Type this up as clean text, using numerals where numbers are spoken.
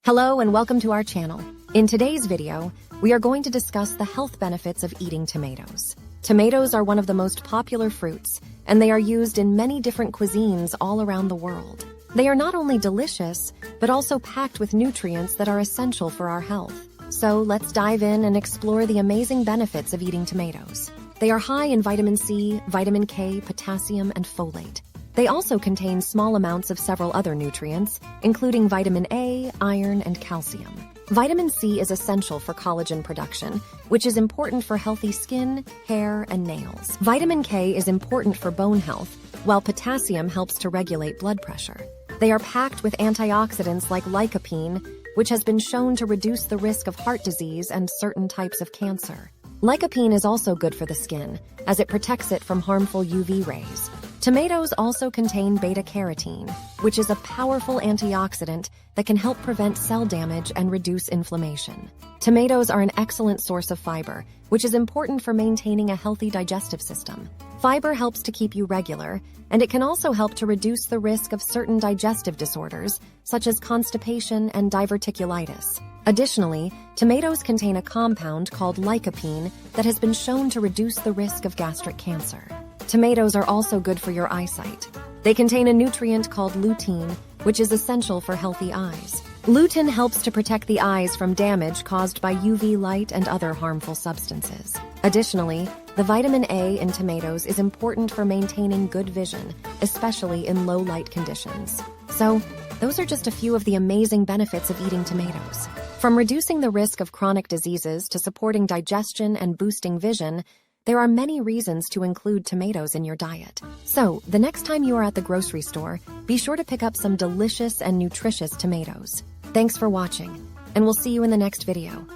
Hello and welcome to our channel. In today's video, we are going to discuss the health benefits of eating tomatoes. Tomatoes are one of the most popular fruits, and they are used in many different cuisines all around the world. They are not only delicious, but also packed with nutrients that are essential for our health. So let's dive in and explore the amazing benefits of eating tomatoes. They are high in vitamin C, vitamin K, potassium, and folate. They also contain small amounts of several other nutrients, including vitamin A, iron, and calcium. Vitamin C is essential for collagen production, which is important for healthy skin, hair, and nails. Vitamin K is important for bone health, while potassium helps to regulate blood pressure. They are packed with antioxidants like lycopene, which has been shown to reduce the risk of heart disease and certain types of cancer. Lycopene is also good for the skin, as it protects it from harmful UV rays. Tomatoes also contain beta-carotene, which is a powerful antioxidant that can help prevent cell damage and reduce inflammation. Tomatoes are an excellent source of fiber, which is important for maintaining a healthy digestive system. Fiber helps to keep you regular, and it can also help to reduce the risk of certain digestive disorders, such as constipation and diverticulitis. Additionally, tomatoes contain a compound called lycopene that has been shown to reduce the risk of gastric cancer. Tomatoes are also good for your eyesight. They contain a nutrient called lutein, which is essential for healthy eyes. Lutein helps to protect the eyes from damage caused by UV light and other harmful substances. Additionally, the vitamin A in tomatoes is important for maintaining good vision, especially in low light conditions. So, those are just a few of the amazing benefits of eating tomatoes. From reducing the risk of chronic diseases to supporting digestion and boosting vision, there are many reasons to include tomatoes in your diet. So, the next time you are at the grocery store, be sure to pick up some delicious and nutritious tomatoes. Thanks for watching, and we'll see you in the next video.